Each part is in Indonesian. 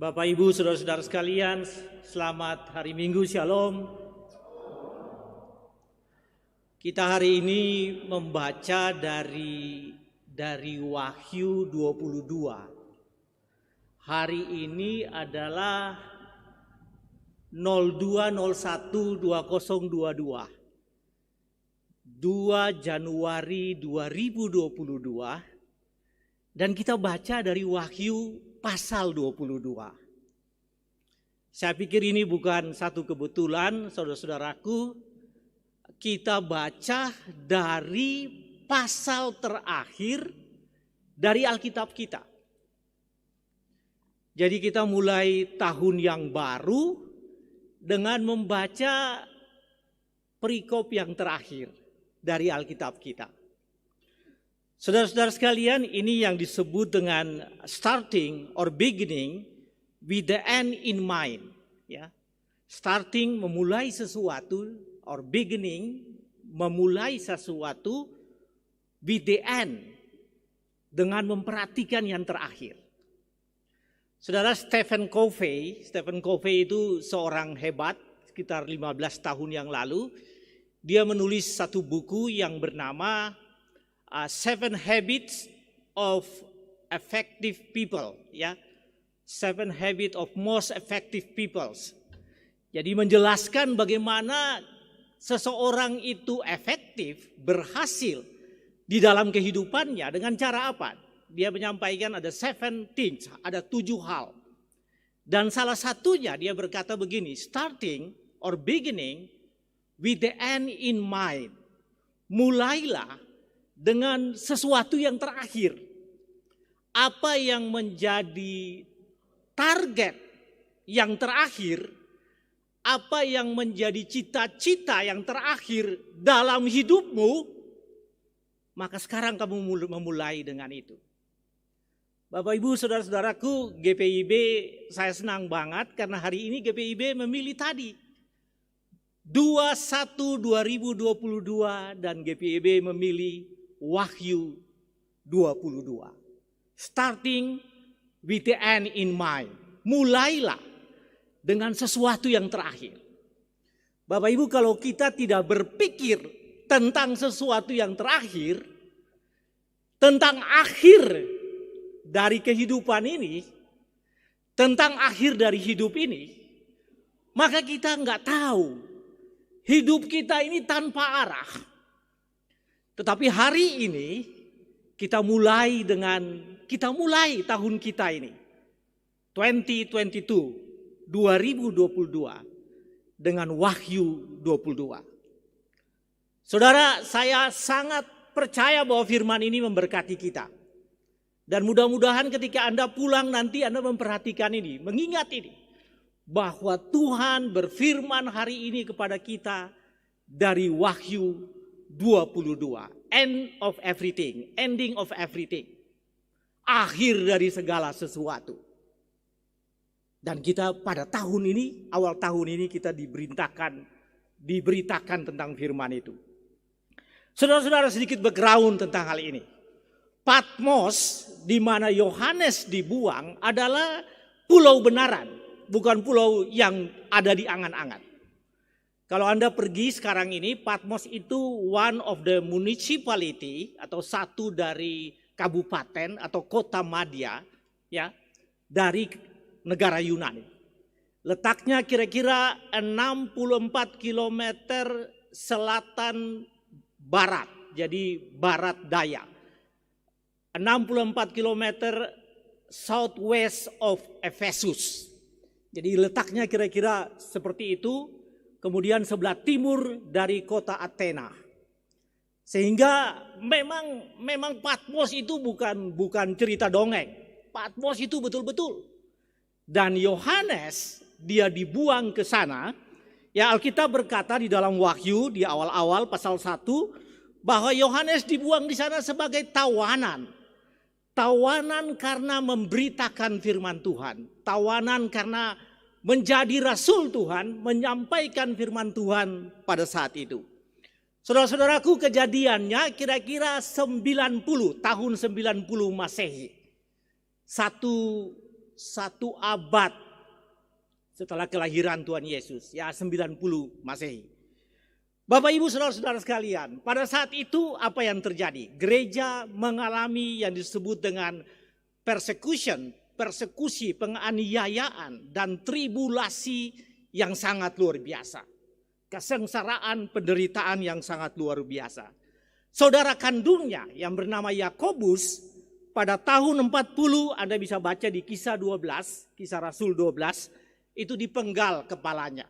Bapak, Ibu, saudara-saudara sekalian, selamat hari Minggu, Shalom. Kita hari ini membaca dari Wahyu 22. Hari ini adalah 02012022. 2 Januari 2022. Dan kita baca dari Wahyu pasal 22. Saya pikir ini bukan satu kebetulan, saudara-saudaraku. Kita baca dari pasal terakhir dari Alkitab kita. Jadi kita mulai tahun yang baru dengan membaca perikop yang terakhir dari Alkitab kita. Saudara-saudara sekalian, ini yang disebut dengan starting or beginning with the end in mind. Ya. Starting, memulai sesuatu, or beginning, memulai sesuatu with the end, dengan memperhatikan yang terakhir. Saudara, Stephen Covey itu seorang hebat, sekitar 15 tahun yang lalu. Dia menulis satu buku yang bernama 7 Habits of Effective People, ya. 7 Habits of Most Effective Peoples. Jadi menjelaskan bagaimana seseorang itu efektif, berhasil di dalam kehidupannya dengan cara apa? Dia menyampaikan ada 7 things, ada 7 hal. Dan salah satunya dia berkata begini, starting or beginning with the end in mind. Mulailah dengan sesuatu yang terakhir. Apa yang menjadi target yang terakhir, apa yang menjadi cita-cita yang terakhir dalam hidupmu, maka sekarang kamu memulai dengan itu. Bapak, Ibu, saudara-saudaraku, GPIB, saya senang banget karena hari ini GPIB memilih tadi 21/2022 dan GPIB memilih Wahyu 22. Starting with the end in mind. Mulailah dengan sesuatu yang terakhir. Bapak, Ibu, kalau kita tidak berpikir tentang sesuatu yang terakhir, tentang akhir dari kehidupan ini, tentang akhir dari hidup ini, maka kita nggak tahu hidup kita ini tanpa arah. Tetapi hari ini kita mulai tahun kita ini 2022 dengan Wahyu 22. Saudara, saya sangat percaya bahwa firman ini memberkati kita. Dan mudah-mudahan ketika Anda pulang nanti Anda memperhatikan ini, mengingat ini, bahwa Tuhan berfirman hari ini kepada kita dari Wahyu 22. End of everything. Ending of everything. Akhir dari segala sesuatu. Dan kita pada tahun ini, awal tahun ini kita diberitakan tentang firman itu. Saudara-saudara, sedikit background tentang hal ini. Patmos, di mana Yohanes dibuang, adalah pulau benaran. Bukan pulau yang ada di angan-angan. Kalau Anda pergi sekarang ini, Patmos itu one of the municipality atau satu dari kabupaten atau kota madya, ya, dari negara Yunani. Letaknya kira-kira 64 km selatan barat, jadi barat daya. 64 km southwest of Ephesus. Jadi letaknya kira-kira seperti itu. Kemudian sebelah timur dari kota Athena. Sehingga memang Patmos itu bukan cerita dongeng. Patmos itu betul-betul. Dan Yohanes dia dibuang ke sana. Ya, Alkitab berkata di dalam Wahyu di awal-awal pasal 1 bahwa Yohanes dibuang di sana sebagai tawanan. Tawanan karena memberitakan firman Tuhan. Tawanan karena menjadi rasul Tuhan, menyampaikan firman Tuhan pada saat itu. Saudara-saudaraku, kejadiannya kira-kira tahun 90 Masehi. Satu 1 abad setelah kelahiran Tuhan Yesus, ya 90 Masehi. Bapak Ibu Saudara-saudara sekalian, pada saat itu apa yang terjadi? Gereja mengalami yang disebut dengan persekusi, penganiayaan dan tribulasi yang sangat luar biasa. Kesengsaraan, penderitaan yang sangat luar biasa. Saudara kandungnya yang bernama Yakobus pada tahun 40, Anda bisa baca di Kisah 12, Kisah Rasul 12, itu dipenggal kepalanya.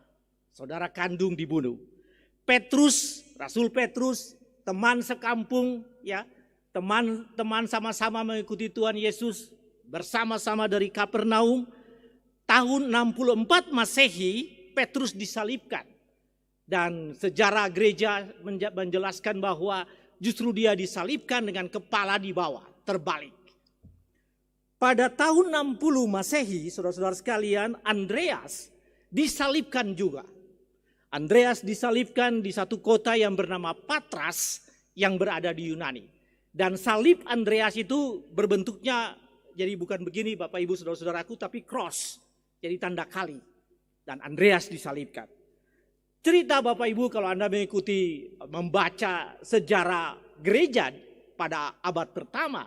Saudara kandung dibunuh. Petrus, Rasul Petrus, teman sekampung, ya, teman sama-sama mengikuti Tuhan Yesus bersama-sama dari Kapernaum. Tahun 64 Masehi, Petrus disalibkan. Dan sejarah gereja menjelaskan bahwa justru dia disalibkan dengan kepala di bawah, terbalik. Pada tahun 60 Masehi, saudara-saudara sekalian, Andreas disalibkan juga. Andreas disalibkan di satu kota yang bernama Patras yang berada di Yunani. Dan salib Andreas itu berbentuknya jadi bukan begini Bapak Ibu Saudara-saudaraku, tapi cross, jadi tanda kali. Dan Andreas disalibkan. Cerita Bapak Ibu kalau Anda mengikuti membaca sejarah gereja pada abad pertama,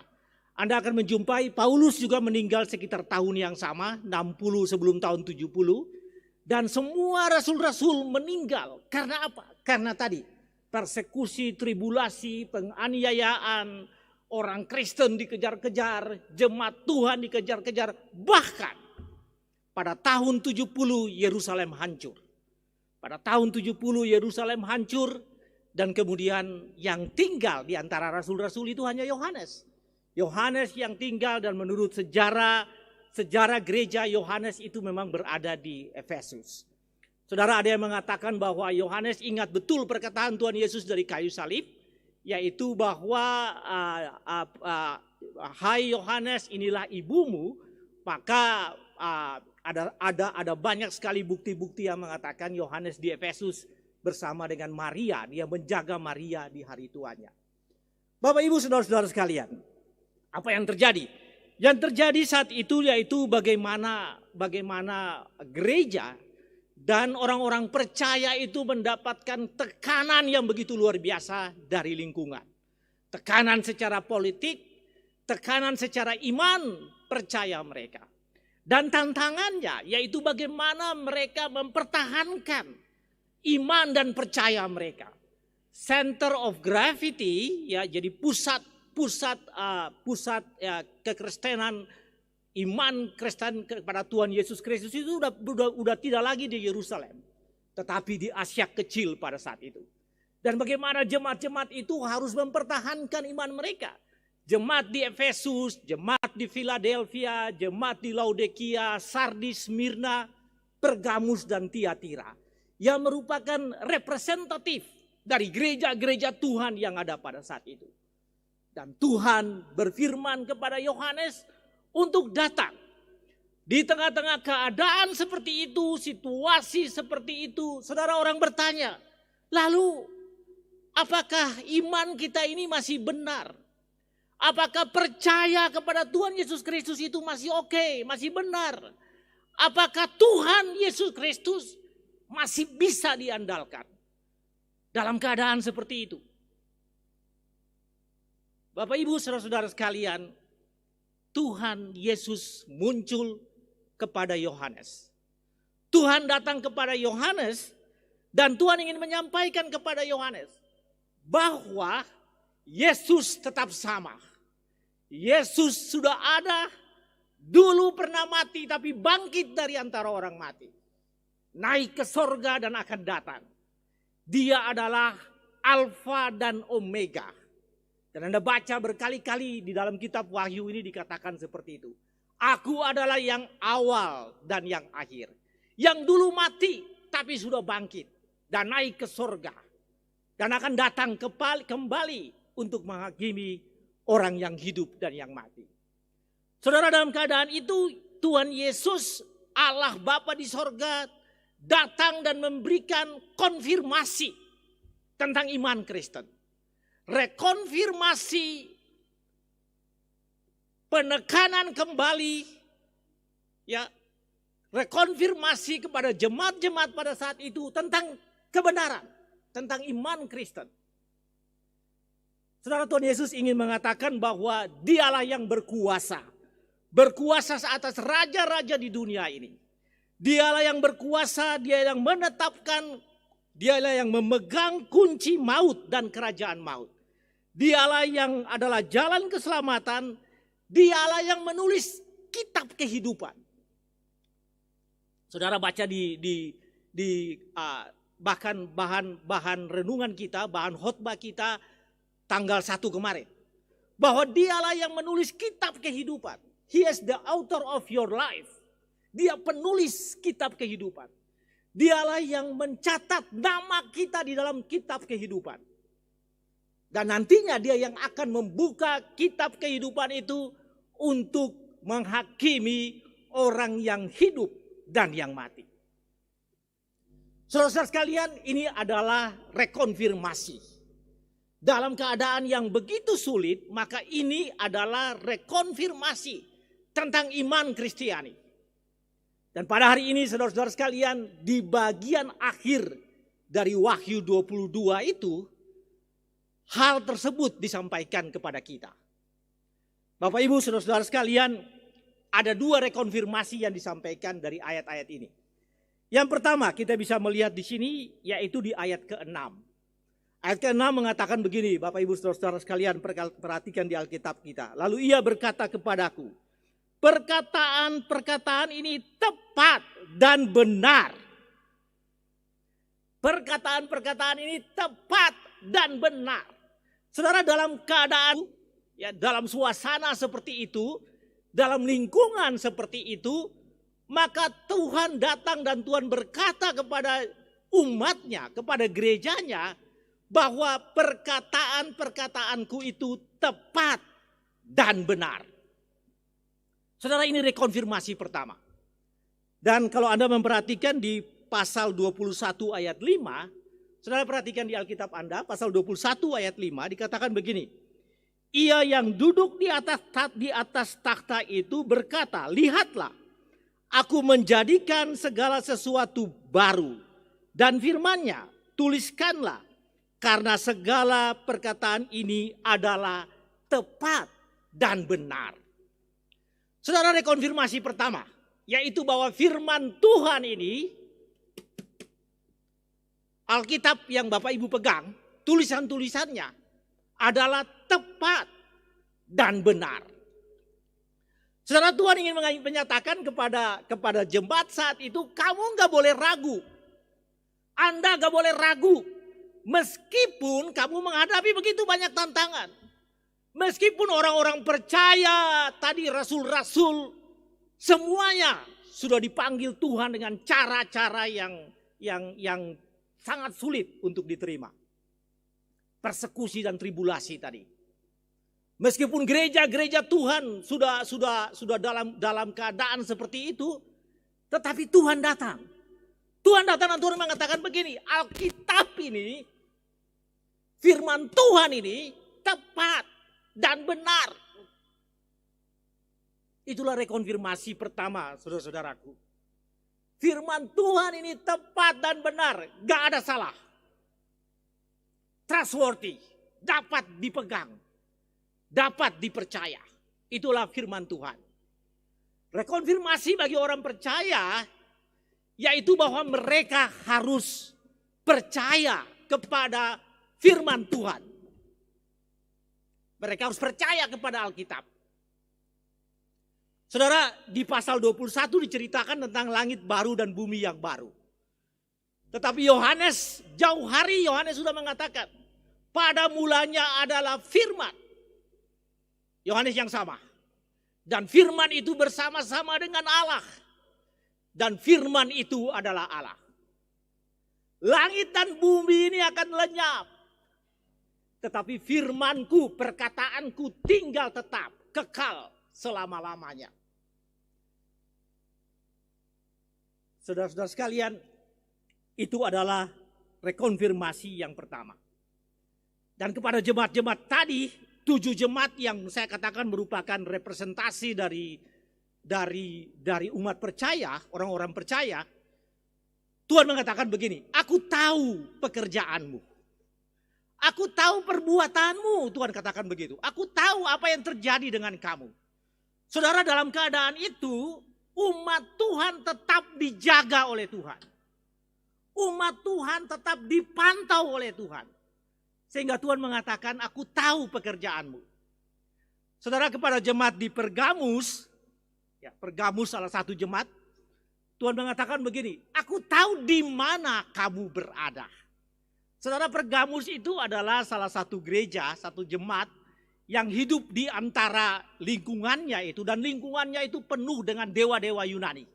Anda akan menjumpai Paulus juga meninggal sekitar tahun yang sama, 60 sebelum tahun 70. Dan semua rasul-rasul meninggal. Karena apa? Karena tadi persekusi, tribulasi, penganiayaan, orang Kristen dikejar-kejar, jemaat Tuhan dikejar-kejar. Bahkan pada tahun 70 Yerusalem hancur. Pada tahun 70 Yerusalem hancur dan kemudian yang tinggal di antara rasul-rasul itu hanya Yohanes. Yohanes yang tinggal dan menurut sejarah gereja Yohanes itu memang berada di Efesus. Saudara, ada yang mengatakan bahwa Yohanes ingat betul perkataan Tuhan Yesus dari kayu salib, yaitu bahwa hai Yohanes inilah ibumu, maka ada banyak sekali bukti-bukti yang mengatakan Yohanes di Efesus bersama dengan Maria, dia menjaga Maria di hari tuanya. Bapak Ibu Saudara-saudara sekalian, apa yang terjadi? Yang terjadi saat itu yaitu bagaimana gereja dan orang-orang percaya itu mendapatkan tekanan yang begitu luar biasa dari lingkungan. Tekanan secara politik, tekanan secara iman percaya mereka. Dan tantangannya yaitu bagaimana mereka mempertahankan iman dan percaya mereka. Center of gravity, ya, jadi pusat kekristenan, iman Kristen kepada Tuhan Yesus Kristus itu udah tidak lagi di Yerusalem, tetapi di Asia Kecil pada saat itu. Dan bagaimana jemaat-jemaat itu harus mempertahankan iman mereka. Jemaat di Efesus, jemaat di Philadelphia, jemaat di Laodikia, Sardis, Smyrna, Pergamus dan Tiatira, yang merupakan representatif dari gereja-gereja Tuhan yang ada pada saat itu. Dan Tuhan berfirman kepada Yohanes untuk datang. Di tengah-tengah keadaan seperti itu, situasi seperti itu, saudara, orang bertanya, lalu apakah iman kita ini masih benar? Apakah percaya kepada Tuhan Yesus Kristus itu masih oke, masih benar? Apakah Tuhan Yesus Kristus masih bisa diandalkan dalam keadaan seperti itu? Bapak Ibu saudara-saudara sekalian, Tuhan Yesus muncul kepada Yohanes. Tuhan datang kepada Yohanes dan Tuhan ingin menyampaikan kepada Yohanes bahwa Yesus tetap sama. Yesus sudah ada, dulu pernah mati tapi bangkit dari antara orang mati. Naik ke sorga dan akan datang. Dia adalah Alfa dan Omega. Dan Anda baca berkali-kali di dalam kitab Wahyu ini dikatakan seperti itu. Aku adalah yang awal dan yang akhir. Yang dulu mati tapi sudah bangkit dan naik ke sorga. Dan akan datang kembali untuk menghakimi orang yang hidup dan yang mati. Saudara, dalam keadaan itu Tuhan Yesus Allah Bapa di sorga datang dan memberikan konfirmasi tentang iman Kristen. Rekonfirmasi, penekanan kembali ya rekonfirmasi kepada jemaat-jemaat pada saat itu tentang kebenaran, tentang iman Kristen. Saudara, Tuhan Yesus ingin mengatakan bahwa Dialah yang berkuasa. Berkuasa atas raja-raja di dunia ini. Dialah yang berkuasa, Dia yang menetapkan, Dialah yang memegang kunci maut dan kerajaan maut. Dialah yang adalah jalan keselamatan, Dialah yang menulis kitab kehidupan. Saudara baca bahkan bahan renungan kita, bahan khotbah kita tanggal 1 kemarin. Bahwa Dialah yang menulis kitab kehidupan. He is the author of your life. Dia penulis kitab kehidupan. Dialah yang mencatat nama kita di dalam kitab kehidupan. Dan nantinya Dia yang akan membuka kitab kehidupan itu untuk menghakimi orang yang hidup dan yang mati. Saudara-saudara sekalian, ini adalah rekonfirmasi. Dalam keadaan yang begitu sulit, maka ini adalah rekonfirmasi tentang iman Kristiani. Dan pada hari ini saudara-saudara sekalian, di bagian akhir dari Wahyu 22 itu, hal tersebut disampaikan kepada kita. Bapak Ibu saudara-saudara sekalian, ada 2 rekonfirmasi yang disampaikan dari ayat-ayat ini. Yang pertama kita bisa melihat di sini, yaitu di ayat ke-6. Ayat ke-6 mengatakan begini, Bapak Ibu saudara-saudara sekalian, perhatikan di Alkitab kita. Lalu Ia berkata kepadaku, perkataan-perkataan ini tepat dan benar. Perkataan-perkataan ini tepat dan benar. Saudara, dalam keadaan, ya, dalam suasana seperti itu, dalam lingkungan seperti itu, maka Tuhan datang dan Tuhan berkata kepada umatnya, kepada gerejanya, bahwa perkataan-perkataanku itu tepat dan benar. Saudara, ini rekonfirmasi pertama. Dan kalau Anda memperhatikan di pasal 21 ayat 5, saudara perhatikan di Alkitab Anda, pasal 21 ayat 5 dikatakan begini. Ia yang duduk di atas takhta itu berkata, lihatlah, aku menjadikan segala sesuatu baru. Dan firman-Nya, tuliskanlah, karena segala perkataan ini adalah tepat dan benar. Saudara, rekonfirmasi pertama, yaitu bahwa firman Tuhan ini, Alkitab yang Bapak Ibu pegang, tulisan-tulisannya adalah tepat dan benar. Saudara, Tuhan ingin menyatakan kepada jemaat saat itu, kamu gak boleh ragu. Anda gak boleh ragu. Meskipun kamu menghadapi begitu banyak tantangan. Meskipun orang-orang percaya, tadi rasul-rasul, semuanya sudah dipanggil Tuhan dengan cara-cara yang sangat sulit untuk diterima. Persekusi dan tribulasi tadi. Meskipun gereja-gereja Tuhan sudah dalam keadaan seperti itu, tetapi Tuhan datang. Tuhan datang dan Tuhan mengatakan begini, Alkitab ini, firman Tuhan ini tepat dan benar. Itulah rekonfirmasi pertama, saudara-saudaraku. Firman Tuhan ini tepat dan benar, gak ada salah. Trustworthy, dapat dipegang, dapat dipercaya. Itulah firman Tuhan. Rekonfirmasi bagi orang percaya, yaitu bahwa mereka harus percaya kepada firman Tuhan. Mereka harus percaya kepada Alkitab. Saudara, di pasal 21 diceritakan tentang langit baru dan bumi yang baru. Tetapi Yohanes, jauh hari Yohanes sudah mengatakan, pada mulanya adalah firman. Yohanes yang sama. Dan firman itu bersama-sama dengan Allah. Dan firman itu adalah Allah. Langit dan bumi ini akan lenyap. Tetapi firmanku, perkataanku tinggal tetap, kekal selama-lamanya. Saudara-saudara sekalian, itu adalah rekonfirmasi yang pertama. Dan kepada jemaat-jemaat tadi, 7 jemaat yang saya katakan merupakan representasi dari umat percaya, orang-orang percaya, Tuhan mengatakan begini, aku tahu pekerjaanmu. Aku tahu perbuatanmu, Tuhan katakan begitu. Aku tahu apa yang terjadi dengan kamu. Saudara, dalam keadaan itu, umat Tuhan tetap dijaga oleh Tuhan. Umat Tuhan tetap dipantau oleh Tuhan. Sehingga Tuhan mengatakan, aku tahu pekerjaanmu. Saudara, kepada jemaat di Pergamus, ya, Pergamus salah satu jemaat, Tuhan mengatakan begini, aku tahu di mana kamu berada. Saudara, Pergamus itu adalah salah satu gereja, satu jemaat yang hidup di antara lingkungannya itu, dan lingkungannya itu penuh dengan dewa-dewa Yunani.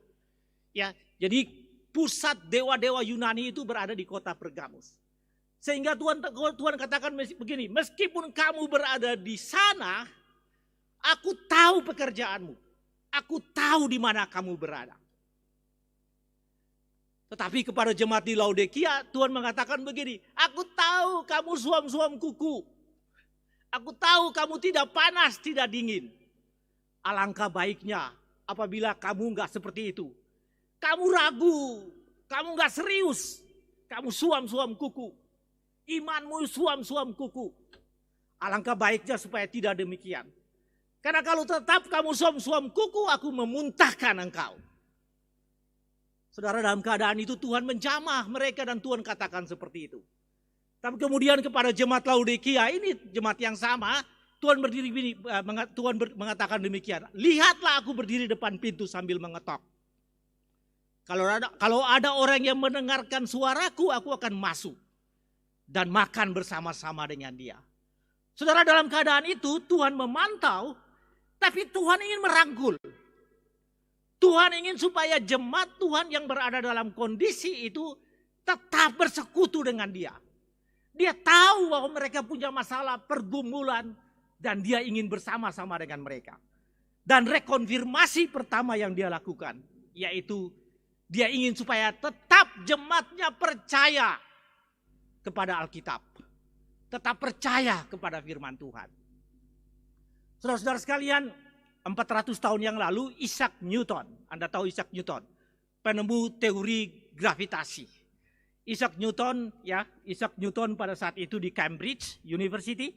Ya, jadi pusat dewa-dewa Yunani itu berada di kota Pergamus. Sehingga Tuhan katakan begini, meskipun kamu berada di sana, aku tahu pekerjaanmu. Aku tahu di mana kamu berada. Tetapi kepada jemaat di Laodikia, Tuhan mengatakan begini, aku tahu kamu suam-suam kuku. Aku tahu kamu tidak panas, tidak dingin. Alangkah baiknya apabila kamu enggak seperti itu. Kamu ragu, kamu enggak serius. Kamu suam-suam kuku. Imanmu suam-suam kuku. Alangkah baiknya supaya tidak demikian. Karena kalau tetap kamu suam-suam kuku, aku memuntahkan engkau. Saudara, dalam keadaan itu Tuhan menjamah mereka dan Tuhan katakan seperti itu. Tapi kemudian kepada jemaat Laodikia, ini jemaat yang sama, Tuhan mengatakan demikian. Lihatlah aku berdiri depan pintu sambil mengetok. Kalau ada orang yang mendengarkan suaraku, aku akan masuk dan makan bersama-sama dengan dia. Saudara, dalam keadaan itu Tuhan memantau, tapi Tuhan ingin merangkul. Tuhan ingin supaya jemaat Tuhan yang berada dalam kondisi itu tetap bersekutu dengan dia. Dia tahu bahwa mereka punya masalah, pergumulan, dan dia ingin bersama-sama dengan mereka. Dan rekonfirmasi pertama yang dia lakukan, yaitu dia ingin supaya tetap jemaatnya percaya kepada Alkitab. Tetap percaya kepada firman Tuhan. Saudara-saudara sekalian, 400 tahun yang lalu Isaac Newton, Anda tahu Isaac Newton, penemu teori gravitasi. Isaac Newton pada saat itu di Cambridge University.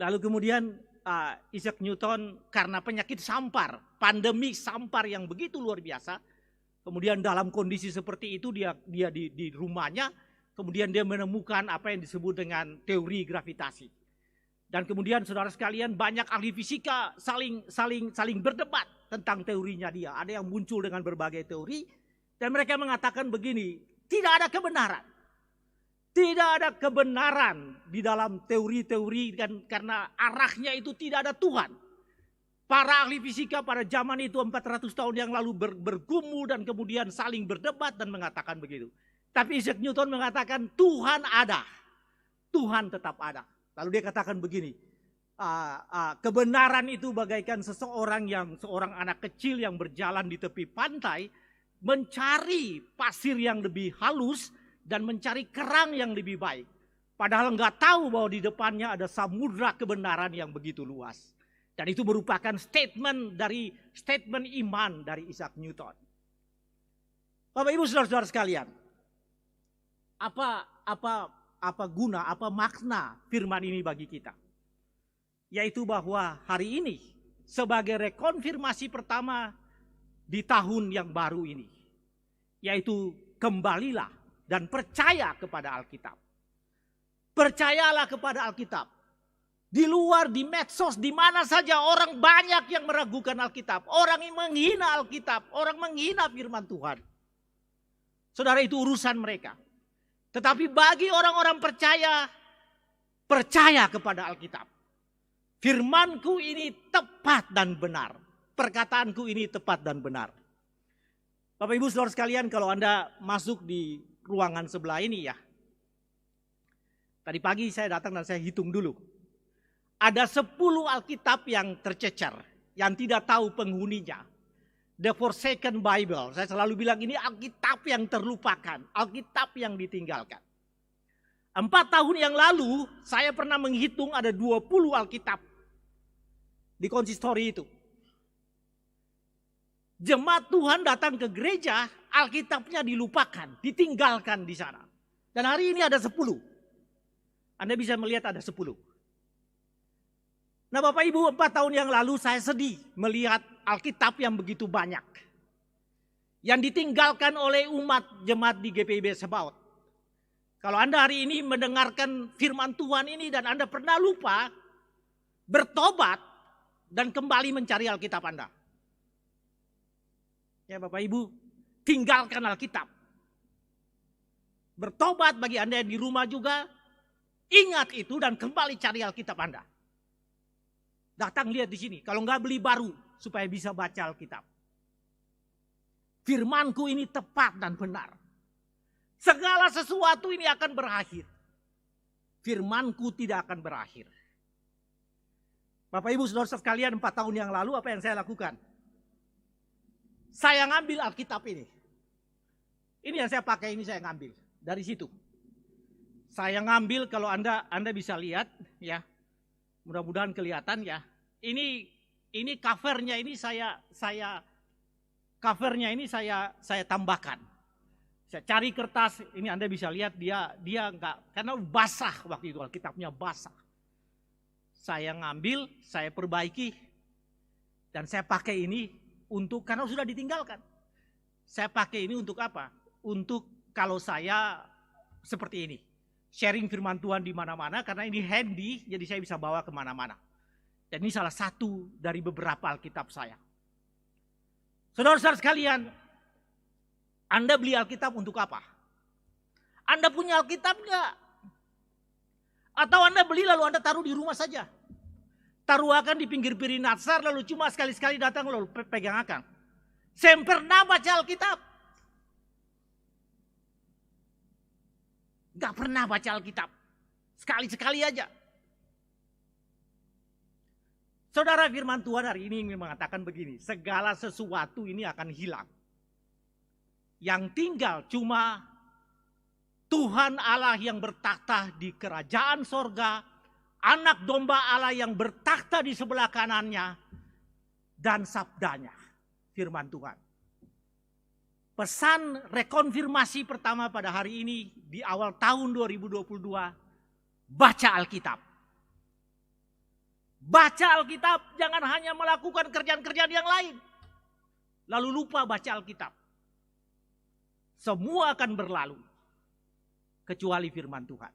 Lalu kemudian Isaac Newton karena penyakit sampar, pandemi sampar yang begitu luar biasa. Kemudian dalam kondisi seperti itu dia di rumahnya, kemudian dia menemukan apa yang disebut dengan teori gravitasi. Dan kemudian saudara sekalian, banyak ahli fisika saling berdebat tentang teorinya dia. Ada yang muncul dengan berbagai teori dan mereka mengatakan begini, tidak ada kebenaran. Tidak ada kebenaran di dalam teori-teori dan karena arahnya itu tidak ada Tuhan. Para ahli fisika pada zaman itu 400 tahun yang lalu bergumul dan kemudian saling berdebat dan mengatakan begitu. Tapi Isaac Newton mengatakan Tuhan ada. Tuhan tetap ada. Lalu dia katakan begini, kebenaran itu bagaikan seorang anak kecil yang berjalan di tepi pantai, mencari pasir yang lebih halus dan mencari kerang yang lebih baik. Padahal nggak tahu bahwa di depannya ada samudra kebenaran yang begitu luas. Dan itu merupakan statement iman dari Isaac Newton. Bapak Ibu saudara-saudara sekalian, apa guna, apa makna firman ini bagi kita? Yaitu bahwa hari ini sebagai rekonfirmasi pertama di tahun yang baru ini, yaitu kembalilah dan percaya kepada Alkitab. Percayalah kepada Alkitab. Di luar, di medsos, di mana saja orang banyak yang meragukan Alkitab. Orang yang menghina Alkitab, orang menghina firman Tuhan. Saudara, itu urusan mereka. Tetapi bagi orang-orang percaya kepada Alkitab. Firmanku ini tepat dan benar. Perkataanku ini tepat dan benar. Bapak Ibu saudara sekalian, kalau Anda masuk di ruangan sebelah ini ya. Tadi pagi saya datang dan saya hitung dulu. Ada 10 Alkitab yang tercecer, yang tidak tahu penghuninya. The Forsaken Bible. Saya selalu bilang ini Alkitab yang terlupakan, Alkitab yang ditinggalkan. 4 tahun yang lalu saya pernah menghitung ada 20 Alkitab di konsistori itu. Jemaat Tuhan datang ke gereja, Alkitabnya dilupakan, ditinggalkan di sana. Dan hari ini ada 10. Anda bisa melihat ada 10. Nah Bapak Ibu, 4 tahun yang lalu saya sedih melihat Alkitab yang begitu banyak. Yang ditinggalkan oleh umat jemaat di GPIB Sebaot. Kalau Anda hari ini mendengarkan firman Tuhan ini dan Anda pernah lupa, bertobat dan kembali mencari Alkitab Anda. Ya Bapak Ibu, tinggalkan Alkitab. Bertobat bagi Anda yang di rumah juga, ingat itu dan kembali cari Alkitab Anda. Datang lihat di sini, kalau nggak beli baru supaya bisa baca Alkitab. Firmanku ini tepat dan benar. Segala sesuatu ini akan berakhir. Firmanku tidak akan berakhir. Bapak Ibu Saudara sekalian, 4 tahun yang lalu apa yang saya lakukan? Saya ngambil Alkitab ini. Ini yang saya pakai, ini saya ngambil dari situ. Saya ngambil, kalau Anda bisa lihat ya. Mudah-mudahan kelihatan ya. Ini covernya ini saya tambahkan. Saya cari kertas, ini Anda bisa lihat dia enggak, karena basah waktu itu, Alkitabnya basah. Saya ngambil, saya perbaiki dan saya pakai ini untuk, karena sudah ditinggalkan. Saya pakai ini untuk apa? Untuk kalau saya seperti ini. Sharing firman Tuhan di mana-mana, karena ini handy, jadi saya bisa bawa kemana-mana. Dan ini salah satu dari beberapa Alkitab saya. Saudara-saudara sekalian, Anda beli Alkitab untuk apa? Anda punya Alkitab enggak? Atau Anda beli lalu Anda taruh di rumah saja? Taruhkan di pinggir piring Natsar, lalu cuma sekali-sekali datang lalu pegang akan. Saya pernah baca Alkitab. Gak pernah baca Alkitab. Sekali-sekali aja. Saudara, firman Tuhan hari ini ingin mengatakan begini. Segala sesuatu ini akan hilang. Yang tinggal cuma Tuhan Allah yang bertakhta di kerajaan sorga. Anak domba Allah yang bertakhta di sebelah kanannya. Dan sabdanya. Firman Tuhan. Pesan rekonfirmasi pertama pada hari ini. Di awal tahun 2022. Baca Alkitab. Baca Alkitab. Jangan hanya melakukan kerjaan-kerjaan yang lain. Lalu lupa baca Alkitab. Semua akan berlalu. Kecuali firman Tuhan.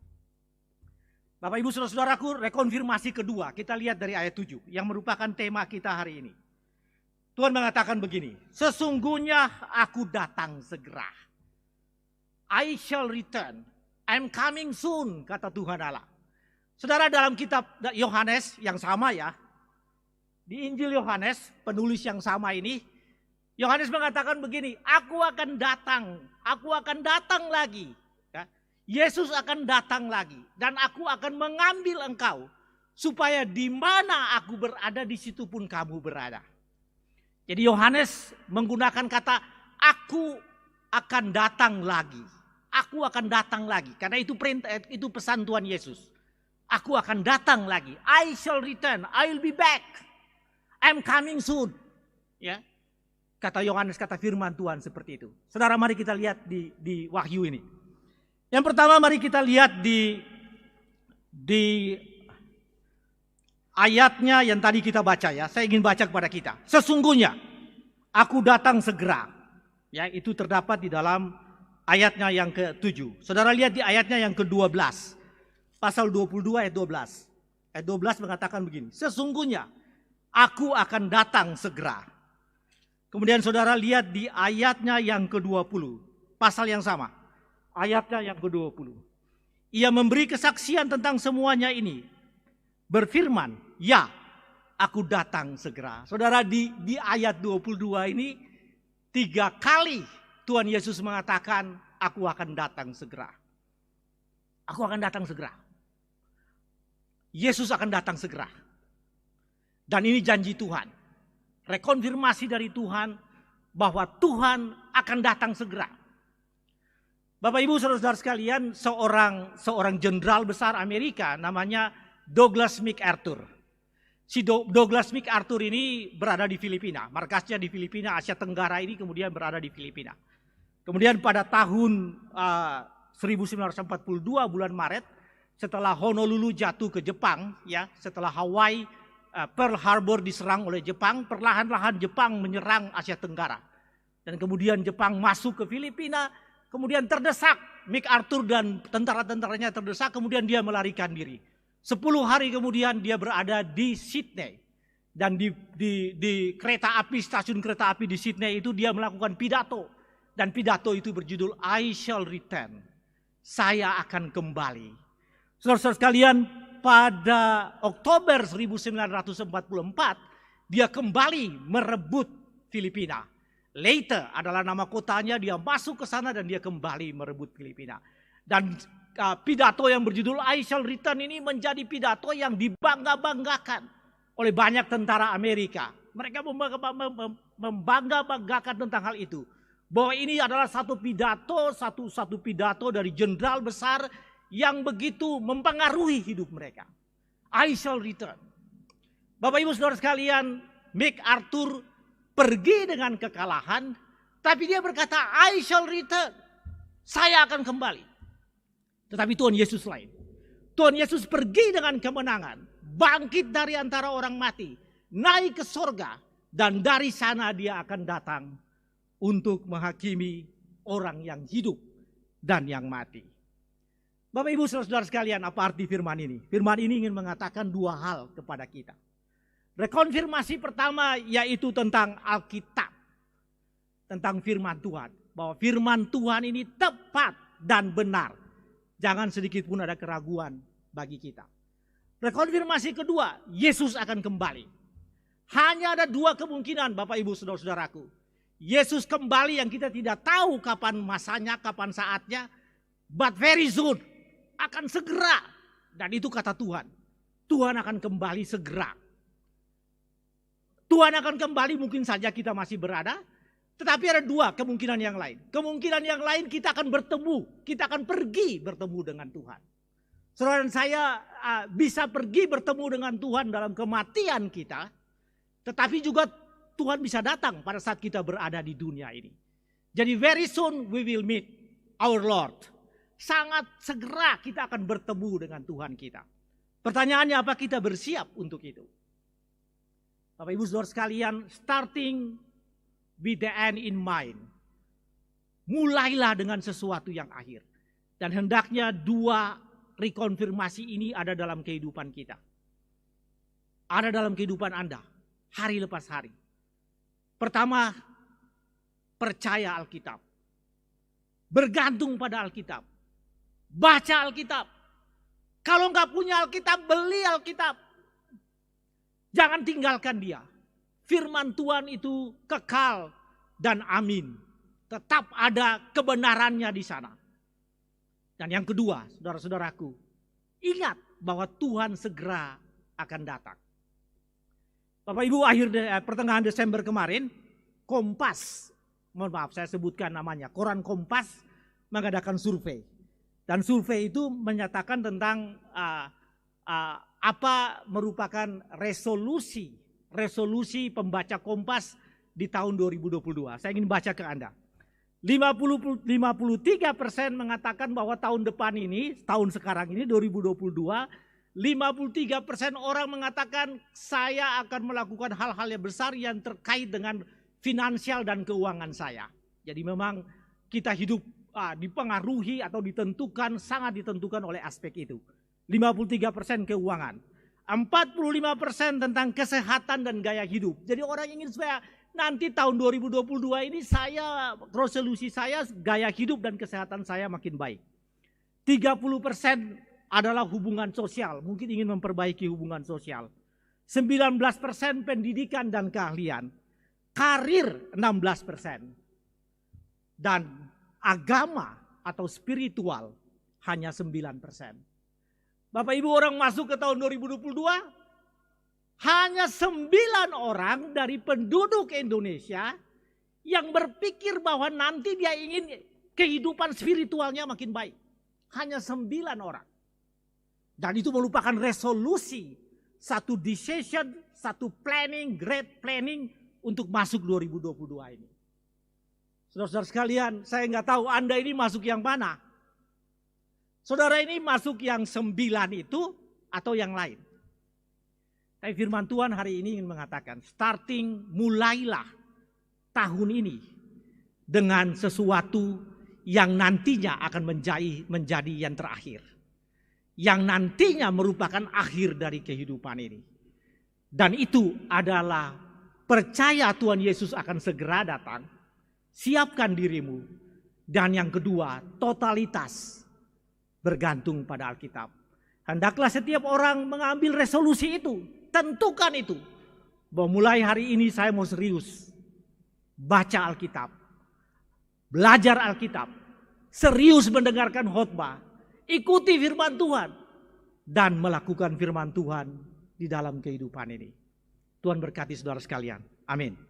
Bapak Ibu Saudara-saudaraku, rekonfirmasi kedua. Kita lihat dari ayat 7. Yang merupakan tema kita hari ini. Tuhan mengatakan begini. Sesungguhnya aku datang segera. I shall return. I'm coming soon, kata Tuhan Allah. Saudara, dalam kitab Yohanes yang sama ya. Di Injil Yohanes, penulis yang sama ini. Yohanes mengatakan begini. Aku akan datang lagi. Yesus akan datang lagi dan aku akan mengambil engkau supaya di mana aku berada di situ pun kamu berada. Jadi Yohanes menggunakan kata aku akan datang lagi. Aku akan datang lagi karena itu pesan Tuhan Yesus. Aku akan datang lagi. I shall return. I will be back. I'm coming soon. Ya. Kata Yohanes, kata firman Tuhan seperti itu. Saudara, mari kita lihat di Wahyu ini. Yang pertama mari kita lihat di ayatnya yang tadi kita baca ya. Saya ingin baca kepada kita. Sesungguhnya aku datang segera. Ya, itu terdapat di dalam ayatnya yang ke-7. Saudara lihat di ayatnya yang ke-12. Pasal 22 ayat 12. Ayat 12 mengatakan begini. Sesungguhnya aku akan datang segera. Kemudian saudara lihat di ayatnya yang ke-20. Pasal yang sama. Ayatnya yang ke-20. Ia memberi kesaksian tentang semuanya ini. Berfirman, ya, aku datang segera. Saudara, di ayat 22 ini 3 kali Tuhan Yesus mengatakan, aku akan datang segera. Aku akan datang segera. Yesus akan datang segera. Dan ini janji Tuhan. Rekonfirmasi dari Tuhan bahwa Tuhan akan datang segera. Bapak Ibu Saudara-saudara sekalian, seorang jenderal besar Amerika namanya Douglas MacArthur. Si Douglas MacArthur ini berada di Filipina, markasnya di Filipina, Asia Tenggara ini kemudian berada di Filipina. Kemudian pada tahun 1942 bulan Maret, setelah Honolulu jatuh ke Jepang, ya, setelah Hawaii, Pearl Harbor diserang oleh Jepang, perlahan-lahan Jepang menyerang Asia Tenggara. Dan kemudian Jepang masuk ke Filipina, kemudian terdesak, MacArthur dan tentara-tentaranya terdesak, kemudian dia melarikan diri. 10 hari kemudian dia berada di Sydney. Dan di kereta api, stasiun kereta api di Sydney itu dia melakukan pidato. Dan pidato itu berjudul I shall return. Saya akan kembali. Saudara-saudara sekalian, pada Oktober 1944 dia kembali merebut Filipina. Leyte adalah nama kotanya, dia masuk ke sana dan dia kembali merebut Filipina. Dan pidato yang berjudul I shall return ini menjadi pidato yang dibangga-banggakan oleh banyak tentara Amerika. Mereka membangga-banggakan tentang hal itu. Bahwa ini adalah satu pidato dari jenderal besar yang begitu mempengaruhi hidup mereka. I shall return. Bapak Ibu Saudara sekalian, MacArthur pergi dengan kekalahan, tapi dia berkata, I shall return. Saya akan kembali. Tetapi Tuhan Yesus lain. Tuhan Yesus pergi dengan kemenangan, bangkit dari antara orang mati, naik ke sorga, dan dari sana dia akan datang untuk menghakimi orang yang hidup dan yang mati. Bapak Ibu Saudara sekalian, apa arti firman ini? Firman ini ingin mengatakan dua hal kepada kita. Rekonfirmasi pertama yaitu tentang Alkitab. Tentang firman Tuhan. Bahwa firman Tuhan ini tepat dan benar. Jangan sedikit pun ada keraguan bagi kita. Rekonfirmasi kedua, Yesus akan kembali. Hanya ada dua kemungkinan Bapak Ibu Saudara-saudaraku. Yesus kembali yang kita tidak tahu kapan masanya, kapan saatnya. But very soon, akan segera. Dan itu kata Tuhan. Tuhan akan kembali segera. Tuhan akan kembali, mungkin saja kita masih berada. Tetapi ada dua kemungkinan yang lain. Kemungkinan yang lain kita akan bertemu. Kita akan pergi bertemu dengan Tuhan. Saudara dan saya bisa pergi bertemu dengan Tuhan dalam kematian kita. Tetapi juga Tuhan bisa datang pada saat kita berada di dunia ini. Jadi very soon we will meet our Lord. Sangat segera kita akan bertemu dengan Tuhan kita. Pertanyaannya, apa kita bersiap untuk itu? Bapak Ibu Saudara sekalian, starting with the end in mind. Mulailah dengan sesuatu yang akhir. Dan hendaknya dua rekonfirmasi ini ada dalam kehidupan kita. Ada dalam kehidupan Anda, hari lepas hari. Pertama, percaya Alkitab. Bergantung pada Alkitab. Baca Alkitab. Kalau nggak punya Alkitab, beli Alkitab. Jangan tinggalkan dia. Firman Tuhan itu kekal dan amin. Tetap ada kebenarannya di sana. Dan yang kedua, saudara-saudaraku, ingat bahwa Tuhan segera akan datang. Bapak Ibu, pertengahan Desember kemarin, Kompas, mohon maaf saya sebutkan namanya, koran Kompas mengadakan survei. Dan survei itu menyatakan tentang apa merupakan resolusi pembaca Kompas di tahun 2022. Saya ingin baca ke Anda. 53% mengatakan bahwa tahun depan ini, tahun sekarang ini 2022, 53% orang mengatakan saya akan melakukan hal-hal yang besar yang terkait dengan finansial dan keuangan saya. Jadi memang kita hidup dipengaruhi atau sangat ditentukan oleh aspek itu. 53% keuangan. 45% tentang kesehatan dan gaya hidup. Jadi orang ingin supaya nanti tahun 2022 ini resolusi saya, gaya hidup dan kesehatan saya makin baik. 30% adalah hubungan sosial. Mungkin ingin memperbaiki hubungan sosial. 19% pendidikan dan keahlian. Karir 16%. Dan agama atau spiritual hanya 9%. Bapak Ibu, orang masuk ke tahun 2022, hanya 9 orang dari penduduk Indonesia yang berpikir bahwa nanti dia ingin kehidupan spiritualnya makin baik. Hanya 9 orang. Dan itu merupakan resolusi satu decision, satu planning, great planning untuk masuk 2022 ini. Saudara-saudara sekalian, saya nggak tahu Anda ini masuk yang mana. Saudara ini masuk yang 9 itu atau yang lain. Tapi firman Tuhan hari ini ingin mengatakan, mulailah tahun ini dengan sesuatu yang nantinya akan menjadi yang terakhir. Yang nantinya merupakan akhir dari kehidupan ini. Dan itu adalah percaya Tuhan Yesus akan segera datang. Siapkan dirimu. Dan yang kedua, totalitas bergantung pada Alkitab. Hendaklah setiap orang mengambil resolusi itu. Tentukan itu. Bahwa mulai hari ini saya mau serius. Baca Alkitab. Belajar Alkitab. Serius mendengarkan khotbah. Ikuti firman Tuhan. Dan melakukan firman Tuhan di dalam kehidupan ini. Tuhan berkati saudara sekalian. Amin.